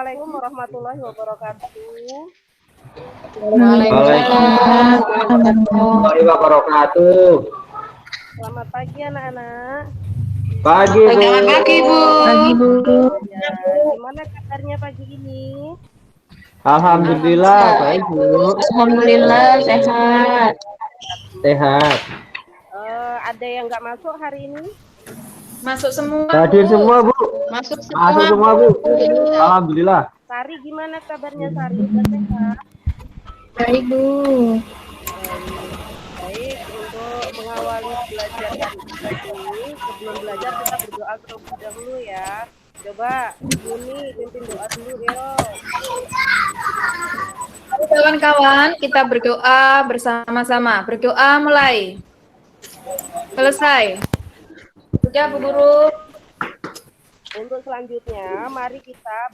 Assalamualaikum warahmatullahi wabarakatuh. Waalaikumsalam warahmatullahi wabarakatuh. Selamat pagi anak-anak. Pagi, Bu. Selamat pagi, Bu. Pagi, Bu. Ya, gimana kabarnya pagi ini? Alhamdulillah, baik, Bu. Alhamdulillah sehat. Sehat. Ada yang nggak masuk hari ini? Masuk semua, Hadir Bu. semua, Bu. Masuk Masuk semua, Bu. Alhamdulillah. Sari gimana kabarnya Sari? Udah sehat? Baik, Bu. Baik, untuk mengawali belajar hari ini, sebelum belajar kita berdoa terlebih dahulu ya. Coba Yuni pimpin doa dulu ya. Kawan-kawan, kita berdoa bersama-sama. Berdoa mulai. Selesai. Sudah, Bu Guru. Untuk selanjutnya, mari kita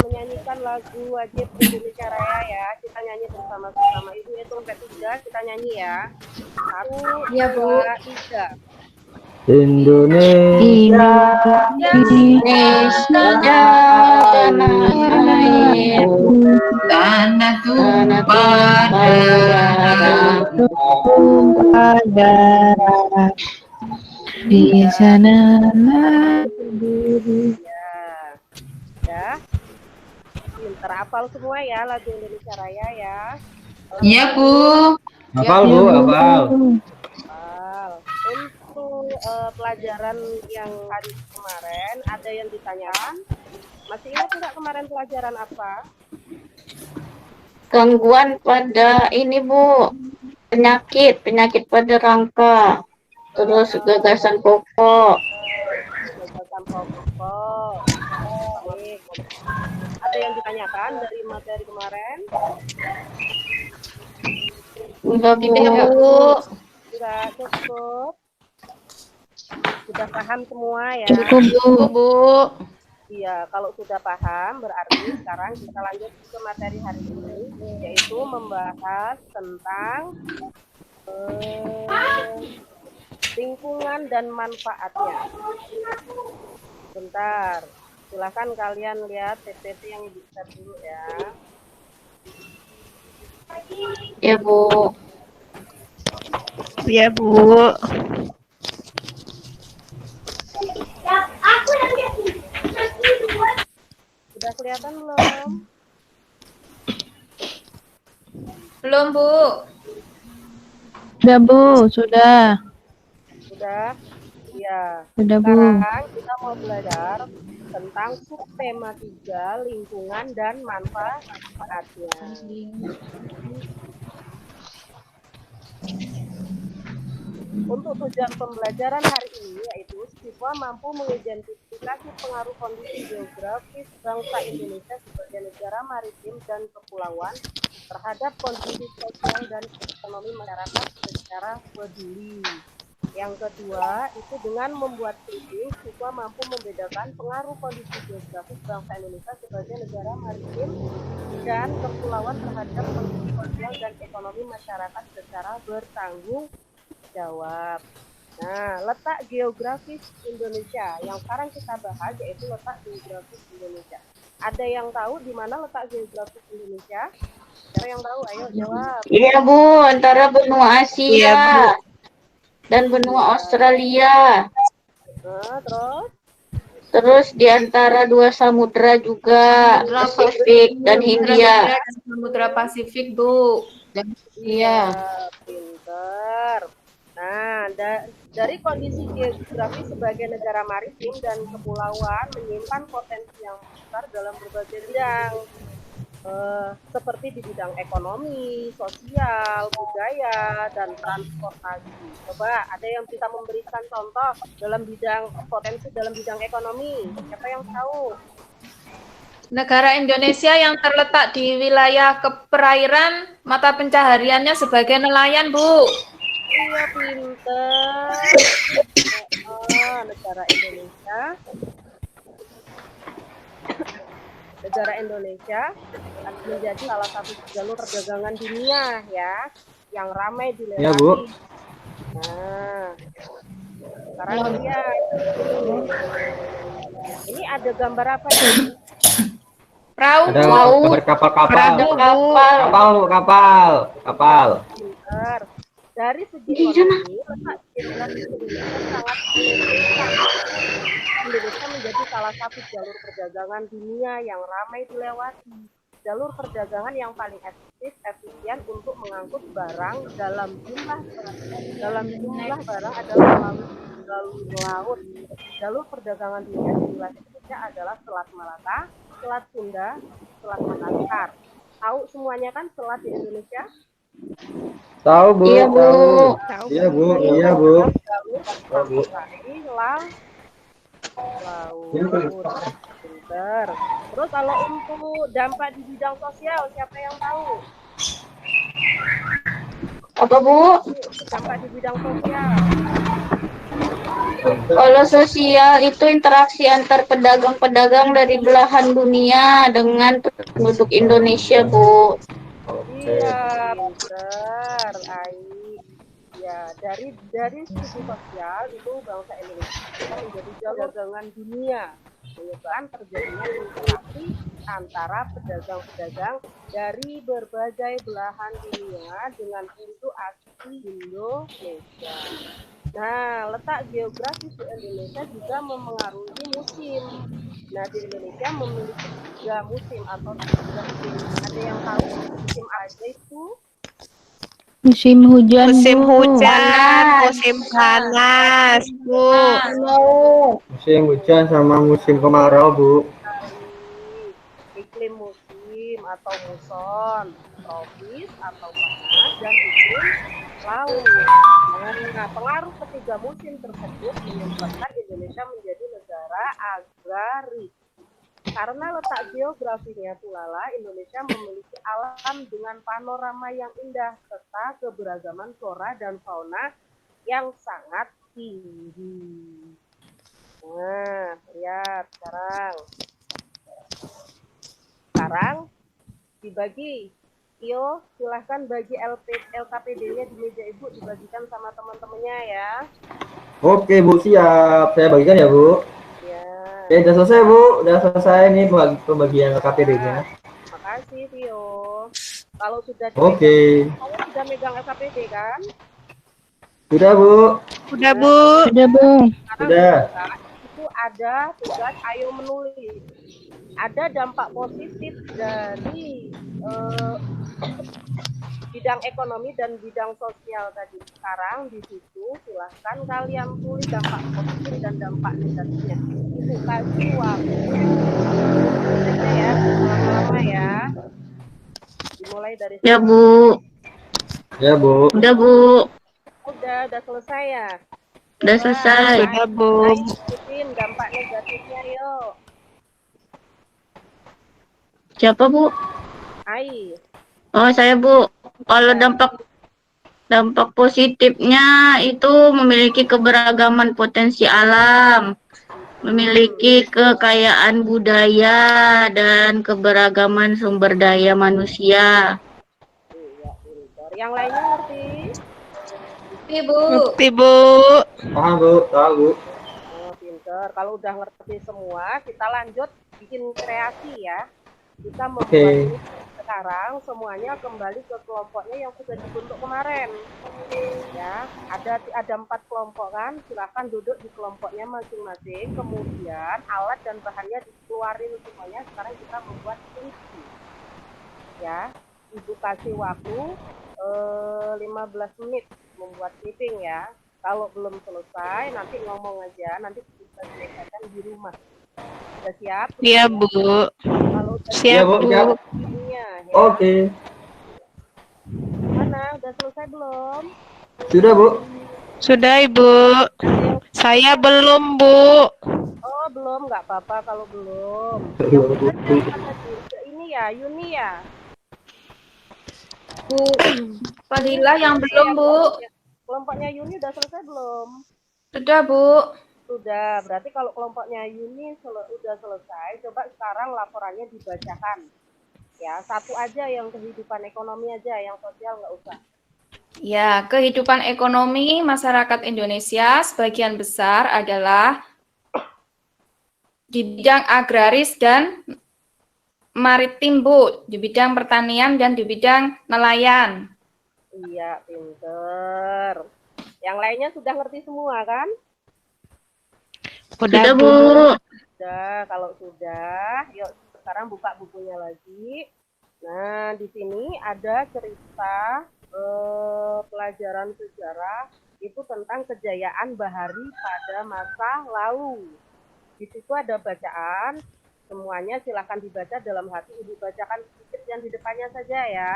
menyanyikan lagu wajib Indonesia Raya ya. Kita nyanyi bersama-sama. Ibu hitung sampai 3, kita nyanyi ya. 1, Iya, Bu. 2, 3. Indonesia, tanah tumpah darah, di sana Ya. Pinter hafal semua ya lagu Indonesia Raya ya. Iya, Bu. hafal, Bu, hafal. Untuk pelajaran yang hari kemarin ada yang ditanyakan. Masih ingat tidak kemarin pelajaran apa? Gangguan pada ini, Bu, penyakit pada rangka, terus gagasan pokok. Gagasan pokok. Baik. Ada yang ditanyakan dari materi kemarin? Enggak, Bu. Enggak cukup. Sudah paham semua ya? Cukup, Bu. Iya, kalau sudah paham berarti sekarang kita lanjut ke materi hari ini, yaitu membahas tentang lingkungan dan manfaatnya. Bentar, silakan kalian lihat PPT yang bisa dulu ya. Ya, Bu. Ya, Bu. Sudah kelihatan belum? Belum, Bu. Sudah, Bu, sudah. Sudah? Iya. Sudah, Bu. Sekarang kita mau belajar tentang subtema 3, lingkungan dan manfaatnya. Untuk tujuan pembelajaran hari ini yaitu siswa mampu mengidentifikasi pengaruh kondisi geografis bangsa Indonesia sebagai negara maritim dan kepulauan terhadap kondisi sosial dan ekonomi masyarakat secara peduli. Yang kedua, itu dengan membuat studi, siswa mampu membedakan pengaruh kondisi geografis bangsa Indonesia sebagai negara maritim dan kepulauan terhadap kondisi sosial dan ekonomi masyarakat secara bertanggung jawab. Nah, letak geografis Indonesia yang sekarang kita bahas yaitu letak geografis Indonesia. Ada yang tahu di mana letak geografis Indonesia? Siapa yang tahu? Ayo jawab. Iya, Bu, antara benua Asia dan benua Australia. Terus di antara 2 samudra juga, Pasifik dan Hindia. Samudra Pasifik, Bu. Iya. Pinter. Nah, dari kondisi geografis sebagai negara maritim dan kepulauan menyimpan potensi yang besar dalam berbagai bidang, seperti di bidang ekonomi, sosial, budaya, dan transportasi. Coba ada yang bisa memberikan contoh dalam bidang potensi dalam bidang ekonomi? Siapa yang tahu? Negara Indonesia yang terletak di wilayah keperairan, mata pencahariannya sebagai nelayan, Bu. Iya, pinter. Negara Indonesia menjadi salah satu jalur perdagangan dunia ya, yang ramai dilewati. Ya, Bu. Nah, sekarang lihat Ini ada gambar apa ini? Perahu, Ada Bu. gambar kapal-kapal. Ada kapal. Kapal. Pinter. Dari segi Di sana. ekonomi, letak geografis Indonesia sangat menguntungkan. Indonesia menjadi salah satu jalur perdagangan dunia yang ramai dilewati. Jalur perdagangan yang paling efisien untuk mengangkut barang dalam jumlah barang adalah melalui laut. Jalur perdagangan dunia di wilayah Indonesia adalah Selat Malaka, Selat Sunda, Selat Makassar. Tahu semuanya kan selat di Indonesia? Tahu, Bu. Iya, Bu. Iya, Bu. Iya, Bu. Jalur transportasi laut. Pinter. Terus kalau untuk dampak di bidang sosial, siapa yang tahu? Apa, Bu? Dampak di bidang sosial. Kalau sosial itu interaksi antar pedagang-pedagang dari belahan dunia dengan penduduk Indonesia, Bu. Iya, pinter, Ai. Ya, dari sisi sosial itu bangsa Indonesia menjadi jalur perdagangan dunia, menyebabkan terjadinya interaksi antara pedagang-pedagang dari berbagai belahan dunia dengan penduduk asli Indonesia. Nah, letak geografis di Indonesia juga memengaruhi musim. Nah, di Indonesia memiliki 3 musim atau 3 musim. Ada yang tahu musim aja itu? Musim hujan, Musim Bu. hujan, musim panas, Bu. Musim hujan sama musim kemarau, Bu. Dari iklim musim atau muson, tropis atau panas, dan iklim laut. Nah, pengaruh ketiga musim tersebut menyebabkan Indonesia menjadi negara agraris. Karena letak geografinya Tulala, Indonesia memiliki alam dengan panorama yang indah serta keberagaman flora dan fauna yang sangat tinggi. Nah, lihat sekarang. Sekarang dibagi. Tio, silahkan bagi LKPD-nya di meja Ibu, dibagikan sama teman-temannya ya. Oke, Bu, siap. Saya bagikan ya, Bu. Ya. Oke, udah selesai, Bu. Udah selesai nih pembagian KPD-nya. Makasih, Tio. Kalau sudah Oke. saya sudah megang LKPD kan? Sudah, Bu. Udah, Bu. Sudah, Bu. Sudah. Itu ada tugas ayo menulis. Ada dampak positif dari bidang ekonomi dan bidang sosial tadi. Sekarang di situ silahkan kalian tulis dampak positif dan dampak negatifnya. Ibu kasih waktu saja ya, lama-lama ya. Dimulai dari Ya, Bu. Ya, Bu. Udah, Bu. udah selesai ya. Udah selesai. Sudah, Bu. Ayo ikutin dampak negatifnya yuk. Siapa, Bu? Ai. Oh, saya, Bu. Kalau dampak positifnya itu memiliki keberagaman potensi alam, memiliki kekayaan budaya dan keberagaman sumber daya manusia. Iya, pintar. Yang lainnya ngerti? Ibu. Ngerti, Bu. Paham, Bu. Tahu, Bu. Oh, pintar. Kalau udah ngerti semua, kita lanjut bikin kreasi ya. Kita membuat ini sekarang semuanya kembali ke kelompoknya yang sudah dibentuk kemarin. Ya, ada 4 kelompok kan, silahkan duduk di kelompoknya masing-masing, kemudian alat dan bahannya dikeluarin semuanya. Sekarang kita membuat skripsi. Ya, Ibu kasih waktu 15 menit membuat clipping ya. Kalau belum selesai, nanti ngomong aja, nanti kita selesaikan di rumah. Sudah siap? Iya, Bu. Kalau udah Siap, Bu. ya. Oke. Mana? Udah selesai belum? Sudah, Bu. Sudah, Ibu. Saya belum, Bu. Oh, belum, nggak apa-apa kalau belum. Belum, Bu. Ini ya, Yuni ya. Bu Fadilah yang belum, Bu. Kelompoknya Yuni udah selesai belum? Sudah, Bu. Sudah. Berarti kalau kelompoknya Yuni udah selesai, coba sekarang laporannya dibacakan. Ya, satu aja yang kehidupan ekonomi aja, yang sosial nggak usah. Ya, kehidupan ekonomi masyarakat Indonesia sebagian besar adalah Di bidang agraris dan maritim, Bu. Di bidang pertanian dan di bidang nelayan. Iya, pinter. Yang lainnya sudah ngerti semua kan? Udah, Sudah, Bu. Bu. Sudah, kalau sudah, yuk sekarang buka bukunya lagi. Nah, di sini ada cerita pelajaran sejarah itu tentang kejayaan Bahari pada masa lalu. Di situ ada bacaan, semuanya silahkan dibaca dalam hati. Ibu bacakan sedikit yang di depannya saja ya.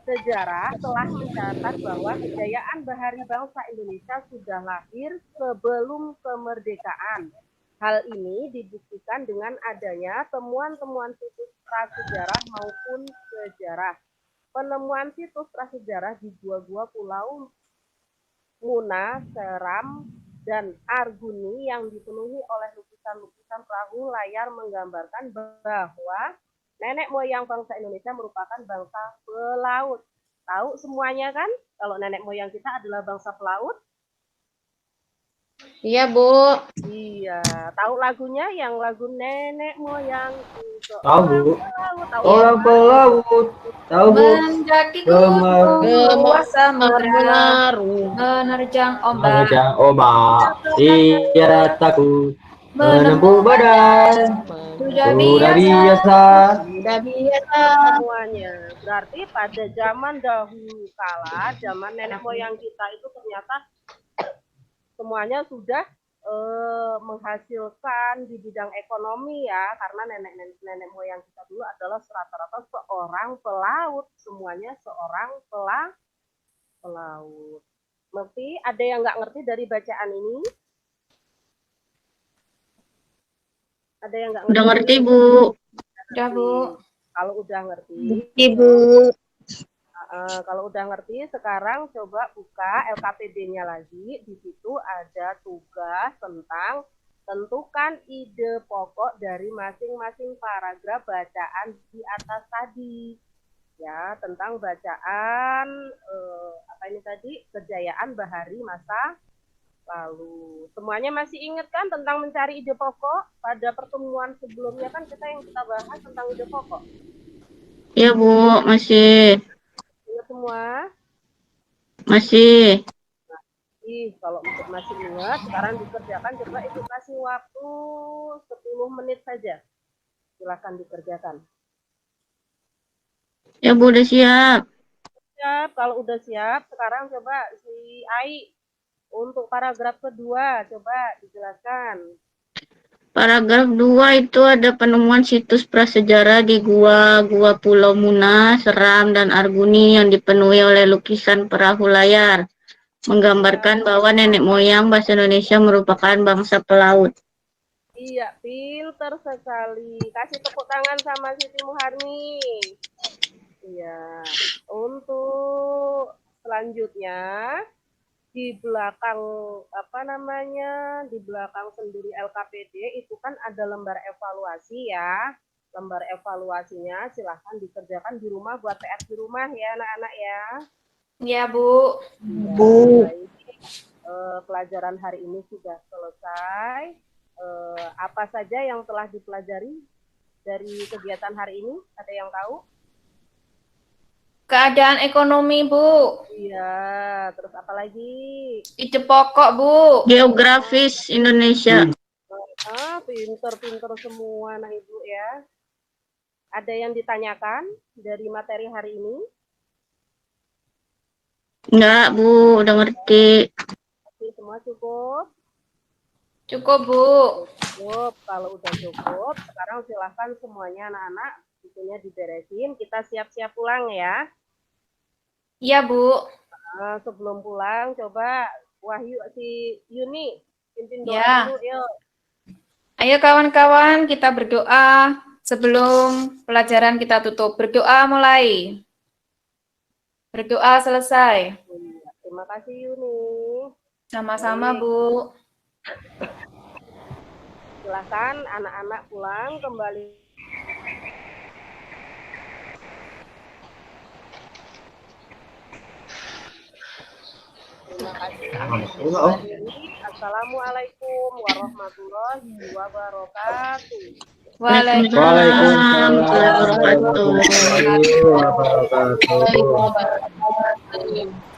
Sejarah telah mencatat bahwa kejayaan Bahari bangsa Indonesia sudah lahir sebelum kemerdekaan. Hal ini dibuktikan dengan adanya temuan-temuan situs prasejarah maupun sejarah. Penemuan situs prasejarah di gua-gua Pulau Muna, Seram, dan Arguni yang dipenuhi oleh lukisan-lukisan perahu layar menggambarkan bahwa nenek moyang bangsa Indonesia merupakan bangsa pelaut. Tahu semuanya kan? Kalau nenek moyang kita adalah bangsa pelaut? Iya, Bu. Iya. Tahu lagunya yang lagu nenek moyang Tahu, Bu. pelaut. Tahu Orang apa? pelaut. Tahu, Bu. Mendaki Gemar. gunung luas samudra, Menaruh. menerjang ombak, Menerjang ombak. Tiada takut. Menempuh badan. sudah Sudah biasa. biasa. Sudah biasa. Semuanya. Berarti pada zaman dahulu kala, zaman nenek moyang kita itu ternyata semuanya sudah menghasilkan di bidang ekonomi ya, karena nenek moyang kita dulu adalah rata-rata seorang pelaut, semuanya seorang pelaut. Ngerti? Ada yang nggak ngerti dari bacaan ini? Ada yang nggak ngerti? Udah ngerti, Bu. Udah, Bu. Kalau udah ngerti, Ibu. kalau udah ngerti, sekarang coba buka LKPD-nya lagi. Di situ ada tugas tentang tentukan ide pokok dari masing-masing paragraf bacaan di atas tadi. Ya, tentang bacaan apa ini tadi? Kejayaan Bahari masa lalu. Semuanya masih ingat kan tentang mencari ide pokok? Pada pertemuan sebelumnya kan kita bahas tentang ide pokok. Iya, Bu. Masih. Ingat semua? Masih. Kalau masih ingat, sekarang dikerjakan. Coba Ibu kasih waktu 10 menit saja. Silakan dikerjakan. Ya, Bu, udah siap. Siap, kalau udah siap, sekarang coba si Ai untuk paragraf kedua, coba dijelaskan. Paragraf 2 itu ada penemuan situs prasejarah di gua Pulau Muna, Seram, dan Arguni yang dipenuhi oleh lukisan perahu layar, menggambarkan bahwa nenek moyang bahasa Indonesia merupakan bangsa pelaut. Iya, pinter sekali. Kasih tepuk tangan sama Siti Muharni. Iya, untuk selanjutnya di belakang di belakang sendiri LKPD itu kan ada lembar evaluasi ya. Lembar evaluasinya silahkan dikerjakan di rumah, buat PR di rumah ya anak-anak ya. Ya, Bu. Bu. Pelajaran hari ini sudah selesai. Apa saja yang telah dipelajari dari kegiatan hari ini? Ada yang tahu? Keadaan ekonomi, Bu. Iya, terus apa lagi? Ide pokok, Bu. Geografis Indonesia. Pinter-pinter semua anak Ibu ya. Ada yang ditanyakan dari materi hari ini? Enggak, Bu, udah ngerti. Semua cukup? Cukup, Bu. Cukup. Kalau udah cukup, sekarang silahkan semuanya anak-anak bukunya diberesin. Kita siap-siap pulang ya. Iya, Bu. Sebelum pulang, coba Wahyu si Yuni pimpin doa Ya. dulu, yuk. Ayo kawan-kawan, kita berdoa sebelum pelajaran kita tutup. Berdoa mulai. Berdoa selesai. Terima kasih Yuni. Sama-sama, Baik. Bu. Silakan anak-anak pulang kembali. Terima kasih. Assalamualaikum warahmatullahi wabarakatuh. Waalaikumsalam warahmatullahi wabarakatuh. warahmatullahi wabarakatuh. wabarakatuh.